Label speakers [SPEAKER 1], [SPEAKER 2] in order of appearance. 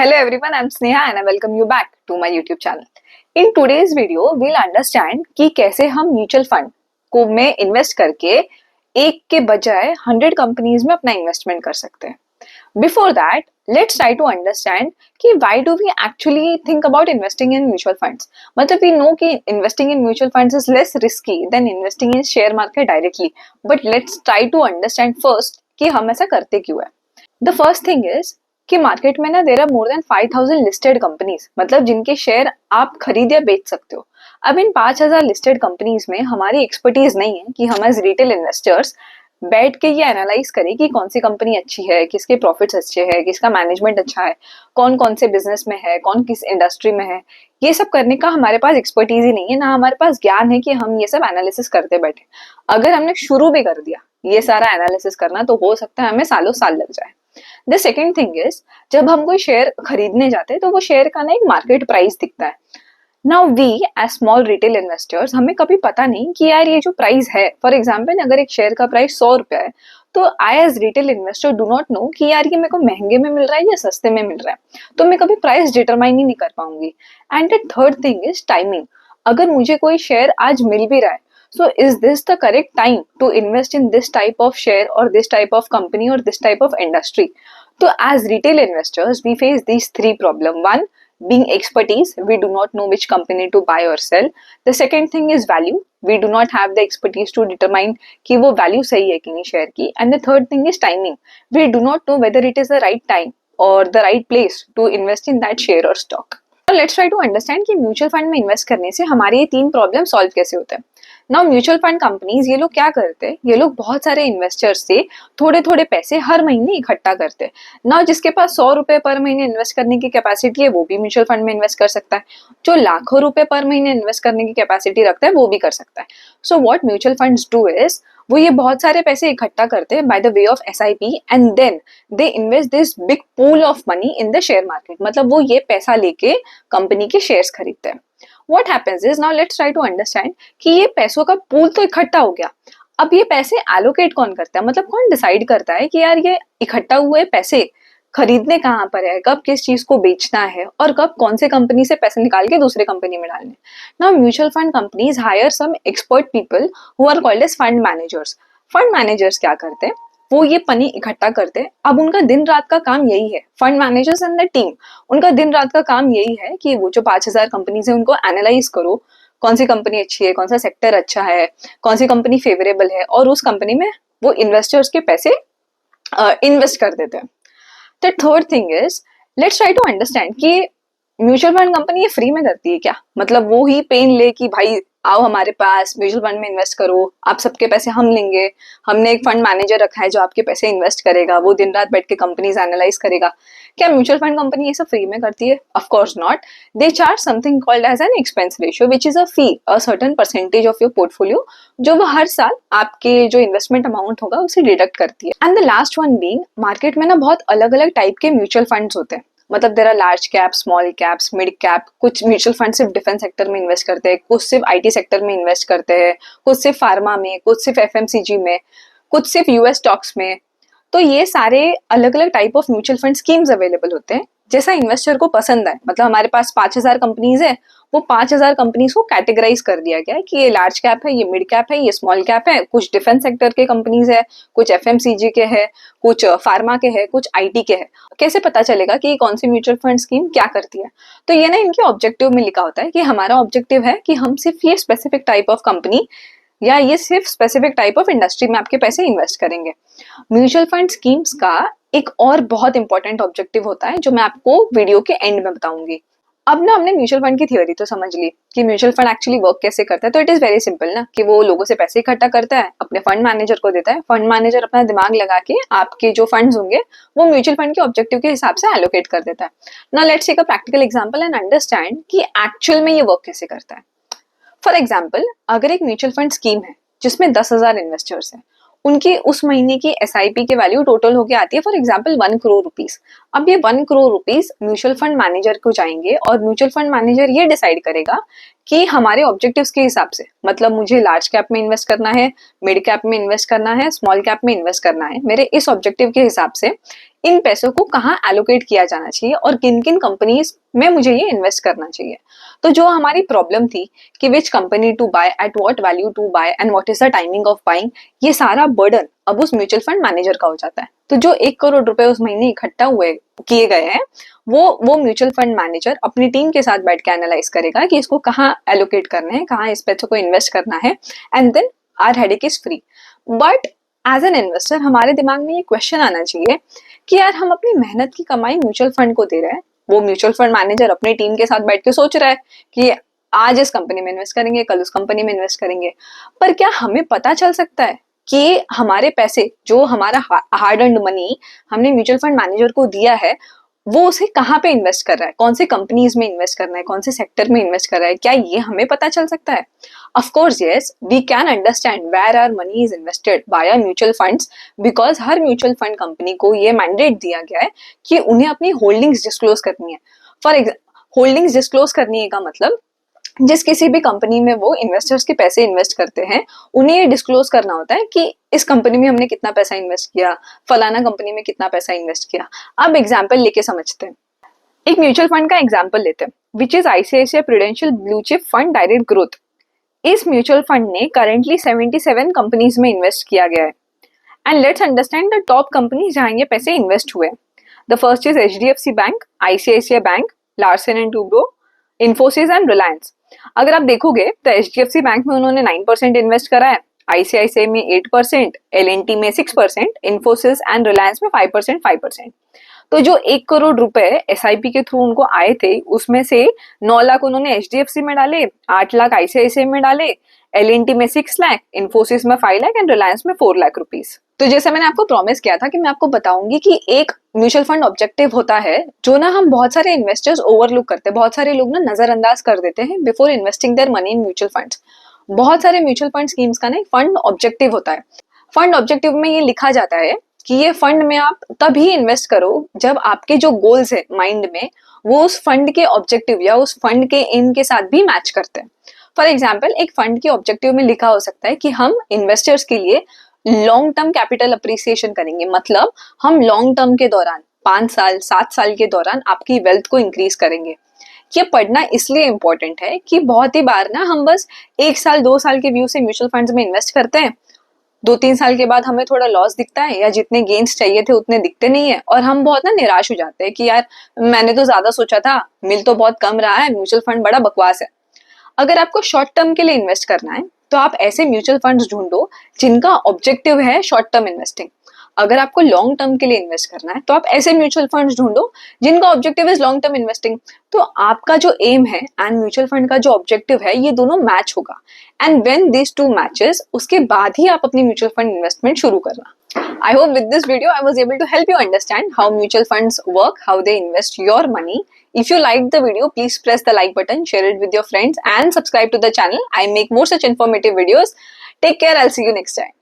[SPEAKER 1] Hello everyone, I'm Sneha and I welcome you back to my YouTube channel. In today's video, we'll understand कि कैसे हम mutual fund को में invest करके एक के बजाय 100 कंपनीज में अपना इन्वेस्टमेंट कर सकते हैं. Before that, let's try to understand कि why do we actually think about investing in mutual funds. मतलब we know कि investing in mutual funds is less risky than investing in share market directly. But let's try to understand first कि हम ऐसा करते क्यों है. The first thing is कि market में ना there are more than 5000 listed companies, मतलब जिनके शेयर आप खरीद या बेच सकते हो. अब इन 5000 लिस्टेड कंपनीज में हमारी एक्सपर्टीज नहीं है कि हम एज रिटेल इन्वेस्टर्स बैठ के ये एनालाइज करें कि कौन सी कंपनी अच्छी है, किसके प्रॉफिट्स अच्छे हैं, किसका मैनेजमेंट अच्छा है, कौन कौन से बिजनेस में है, कौन किस इंडस्ट्री में है. ये सब करने का हमारे पास एक्सपर्टीज ही नहीं है, ना हमारे पास ज्ञान है कि हम ये सब एनालिसिस करते बैठे. अगर हमने शुरू भी कर दिया ये सारा एनालिसिस करना तो हो सकता है हमें सालों साल लग जाए. द सेकेंड थिंग इज, जब हम कोई शेयर खरीदने जाते हैं तो वो शेयर का ना एक मार्केट प्राइस दिखता है. Now we as small retail investors, हमें कभी पता नहीं कि यार ये जो प्राइस है, फॉर एग्जाम्पल अगर एक शेयर का प्राइस 100 रुपया है तो I as retail investor do not know कि यार ये मेरे को महंगे में मिल रहा है या सस्ते में मिल रहा है, तो मैं कभी प्राइस डिटरमाइन ही नहीं कर पाऊंगी. And the third thing is timing. अगर मुझे कोई शेयर आज मिल भी रहा है, so is this the correct time to invest in this type of share or this type of company or this type of industry? So as retail investors, we face these three problems. One, being expertise, we do not know which company to buy or sell. The second thing is value, we do not have the expertise to determine कि वो value सही है कि नहीं share की. And the third thing is timing, we do not know whether it is the right time or the right place to invest in that share or stock. Now let's try to understand कि mutual fund में invest करने से हमारे ये तीन problem solve कैसे होते हैं. नाउ म्यूचुअल फंड कंपनीज ये लोग क्या करते हैं, ये लोग बहुत सारे इन्वेस्टर्स से थोड़े थोड़े पैसे हर महीने इकट्ठा करते हैं. नाउ जिसके पास 100 रुपए पर महीने इन्वेस्ट करने की कैपेसिटी है वो भी म्यूचुअल फंड में इन्वेस्ट कर सकता है. जो लाखों रुपए पर महीने इन्वेस्ट करने की कैपेसिटी रखता है वो भी कर सकता है. So what mutual funds do is, वो ये बहुत सारे पैसे इकट्ठा करते हैं by the way of SIP and then they invest this big pool of money in the share market. मतलब वो ये पैसा लेके कंपनी के शेयर्स खरीदते हैं. What happens is, now let's try to understand कि ये पैसों का पूल तो इकट्ठा हो गया, अब ये पैसे एलोकेट कौन करता है, मतलब कौन डिसाइड करता है कि यार ये इकट्ठा हुए पैसे खरीदने कहाँ पर है, कब किस चीज को बेचना है और कब कौन से कंपनी से पैसे निकाल के दूसरे कंपनी में डालने. Now mutual fund companies hire some expert people who are called as fund managers. Fund managers क्या करते हैं, वो ये मनी इकट्ठा करते हैं. अब उनका दिन रात का काम यही है, fund managers and the team, उनका दिन रात का काम यही है कि वो जो 5000 कंपनीज है उनको एनालाइज करो, कौन सी कंपनी अच्छी है, कौन सा सेक्टर अच्छा है, कौन सी कंपनी फेवरेबल है, और उस कंपनी में वो इन्वेस्टर्स के पैसे इन्वेस्ट कर देते हैं. The third thing is, let's try to understand कि म्यूचुअल फंड कंपनी ये फ्री में करती है क्या, मतलब वो ही पेन ले कि भाई आओ हमारे पास म्यूचुअल फंड में इन्वेस्ट करो, आप सबके पैसे हम लेंगे, हमने एक फंड मैनेजर रखा है जो आपके पैसे इन्वेस्ट करेगा, वो दिन रात बैठ के कंपनीज एनालाइज करेगा. क्या म्यूचुअल फंड कंपनी ये सब फ्री में करती है? Of course not. They charge something called as an expense ratio which is a fee, a certain percentage of your portfolio, जो वो हर साल आपके जो इन्वेस्टमेंट अमाउंट होगा उसे डिडक्ट करती है. And the last one being, market में ना बहुत अलग अलग टाइप के म्यूचुअल फंड्स होते हैं. मतलब there are large cap, small caps, mid cap. कुछ म्यूचुअल फंड सिर्फ डिफेंस सेक्टर में इन्वेस्ट करते हैं, कुछ सिर्फ IT सेक्टर में इन्वेस्ट करते हैं, कुछ सिर्फ फार्मा में, कुछ सिर्फ FMCG में, कुछ सिर्फ US स्टॉक्स में. तो ये सारे अलग अलग type of mutual fund schemes available होते हैं जैसा इन्वेस्टर को पसंद है. मतलब हमारे पास 5000 कंपनीज है, वो 5000 कंपनीज को कैटेगराइज कर दिया गया है कि ये लार्ज कैप है, ये मिड कैप है, ये स्मॉल कैप है, कुछ डिफेंस सेक्टर के कंपनीज है, कुछ FMCG के है, कुछ फार्मा के है, कुछ IT के है. कैसे पता चलेगा कि कौन सी म्यूचुअल फंड स्कीम क्या करती है? तो ये ना इनके ऑब्जेक्टिव में लिखा होता है कि हमारा ऑब्जेक्टिव है कि हम सिर्फ ये स्पेसिफिक टाइप ऑफ कंपनी या ये सिर्फ स्पेसिफिक टाइप ऑफ इंडस्ट्री में आपके पैसे इन्वेस्ट करेंगे. म्यूचुअल फंड स्कीम्स का एक और बहुत इंपॉर्टेंट ऑब्जेक्टिव होता है जो मैं आपको वीडियो के एंड में बताऊंगी. अब ना हमने म्यूचुअल फंड की थ्योरी तो समझ ली कि म्यूचुअल फंड एक्चुअली वर्क कैसे करता है. तो इट इज वेरी सिंपल ना, कि वो लोगों से पैसे इकट्ठा करता है, अपने फंड मैनेजर को देता है, फंड मैनेजर अपना दिमाग लगा के आपके जो फंड्स होंगे वो म्यूचुअल फंड के ऑब्जेक्टिव के हिसाब से एलोकेट कर देता है. Now let's take a practical example and understand कि एक्चुअल में ये वर्क कैसे करता है. फॉर एग्जाम्पल, अगर एक म्यूचुअल फंड स्कीम है जिसमें 10,000 इन्वेस्टर्स हैं, उनकी उस महीने की SIP की वैल्यू टोटल होके आती है फॉर एग्जाम्पल 1 करोड़ रुपीज. अब ये 1 crore rupees mutual fund manager को जाएंगे और म्यूचुअल फंड मैनेजर ये डिसाइड करेगा कि हमारे ऑब्जेक्टिव्स के हिसाब से, मतलब मुझे लार्ज कैप में इन्वेस्ट करना है, मिड कैप में इन्वेस्ट करना है, स्मॉल कैप में इन्वेस्ट करना है, मेरे इस ऑब्जेक्टिव के हिसाब से इन पैसों को कहाँ एलोकेट किया जाना चाहिए और किन किन कंपनीज में मुझे ये इन्वेस्ट करना चाहिए। तो जो हमारी प्रॉब्लम थी कि which company to buy, at what value to buy and what is the timing of buying, ये सारा बर्डन अब उस म्यूचुअल फंड मैनेजर का हो जाता है। तो जो 1 करोड़ रुपए उस महीने इकट्ठा हुए किए गए हैं, वो म्यूचुअल फंड मैनेजर अपनी टीम के साथ बैठ के एनालाइज करेगा कि इसको कहाँ एलोकेट करना है, कहाँ इस पैसों को इन्वेस्ट करना है, and then our headache is free. But as an investor हमारे दिमाग में ये क्वेश्चन आना चाहिए कि यार हम अपनी मेहनत की कमाई म्यूचुअल फंड को दे रहे हैं, वो म्यूचुअल फंड मैनेजर अपनी टीम के साथ बैठ के सोच रहा है कि आज इस कंपनी में इन्वेस्ट करेंगे, कल उस कंपनी में इन्वेस्ट करेंगे, पर क्या हमें पता चल सकता है कि हमारे पैसे, जो हमारा हार्ड अर्न्ड मनी हमने म्यूचुअल फंड मैनेजर को दिया है, वो उसे कहाँ पे इन्वेस्ट कर रहा है, कौन से कंपनीज में इन्वेस्ट करना है, कौन से सेक्टर में इन्वेस्ट कर रहा है, क्या ये हमें पता चल सकता है? Of course yes, we can understand where our money is invested by mutual funds, because हर म्यूचुअल फंड कंपनी को ये मैंडेट दिया गया है कि उन्हें अपनी होल्डिंग्स डिस्क्लोज करनी है। फॉर एग्जाम्पल, होल्डिंग्स डिस्क्लोज करनी है का मतलब जिस किसी भी कंपनी में वो इन्वेस्टर्स के पैसे इन्वेस्ट करते हैं, उन्हें ये डिस्क्लोज करना होता है कि इस कंपनी में हमने कितना पैसा इन्वेस्ट किया, फलाना कंपनी में कितना पैसा इन्वेस्ट किया। अब एग्जाम्पल लेके समझते हैं। एक म्यूचुअल फंड का एग्जाम्पल लेते हैं, which is ICICI prudential blue chip fund direct growth. इस म्यूचुअल फंड ने करेंटली 77 कंपनीज में इन्वेस्ट किया गया है। And let's understand the top companies जहां ये पैसे इन्वेस्ट हुए। The first is HDFC bank, ICICI bank, Larsen and Toubro, Infosys and Reliance. अगर आप देखोगे तो एचडीएफसी बैंक में उन्होंने 9% इन्वेस्ट करा है, आईसीआईसीआई में 8%, एलएनटी में 6%, इन्फोसिस एंड रिलायंस में 5%। तो जो 1 करोड़ रुपए एसआईपी के थ्रू उनको आए थे, उसमें से 9 लाख उन्होंने एचडीएफसी में डाले, 8 लाख आईसीआईसीआई में डाले, एलएनटी में 6 लाख, इन्फोसिस में 5 लाख एंड रिलायंस में 4 लाख रुपीज। तो जैसे मैंने आपको प्रॉमिस किया था कि मैं आपको बताऊंगी कि एक म्यूचुअल फंड ऑब्जेक्टिव होता है जो ना हम बहुत सारे इन्वेस्टर्स ओवरलुक करते हैं, बहुत सारे लोग ना नजरअंदाज कर देते हैं before investing their money in mutual funds. बहुत सारे म्यूचुअल फंड स्कीम्स का ना फंड ऑब्जेक्टिव होता है। फंड ऑब्जेक्टिव में ये लिखा जाता है कि ये फंड में आप तभी इन्वेस्ट करो जब आपके जो गोल्स है माइंड में, वो उस फंड के ऑब्जेक्टिव या उस फंड के एम के साथ भी मैच करते हैं। फॉर एग्जाम्पल, एक फंड के ऑब्जेक्टिव में लिखा हो सकता है कि हम इन्वेस्टर्स के लिए लॉन्ग टर्म कैपिटल अप्रिसिएशन करेंगे, मतलब हम लॉन्ग टर्म के दौरान 5 साल 7 साल के दौरान आपकी वेल्थ को इंक्रीज करेंगे। ये पढ़ना इसलिए इंपॉर्टेंट है कि बहुत ही बार ना हम बस 1 साल 2 साल के व्यू से म्यूचुअल फंड्स में इन्वेस्ट करते हैं, 2-3 साल के बाद हमें थोड़ा लॉस दिखता है या जितने गेन्स चाहिए थे उतने दिखते नहीं है, और हम बहुत ना निराश हो जाते हैं कि यार मैंने तो ज्यादा सोचा था, मिल तो बहुत कम रहा है, म्यूचुअल फंड बड़ा बकवास है। अगर आपको शॉर्ट टर्म के लिए इन्वेस्ट करना है तो आप ऐसे म्यूचुअल फंड्स ढूंढो जिनका ऑब्जेक्टिव है शॉर्ट टर्म इन्वेस्टिंग। अगर आपको लॉन्ग टर्म के लिए इन्वेस्ट करना है तो आप ऐसे म्यूचुअल फंड्स ढूंढो जिनका objective is long term investing. तो आपका जो एम है एंड म्यूचुअल फंड का जो ऑब्जेक्टिव है, ये दोनों मैच होगा, and when this two matches, उसके बाद ही आप अपनी म्यूचुअल फंड इन्वेस्टमेंट शुरू करना। I hope with this video I was able to help you understand how mutual funds work, how they invest your money. If you liked the video, please press the like button, share it with your friends and subscribe to the channel. I make more such informative videos. Take care. I'll see you next time.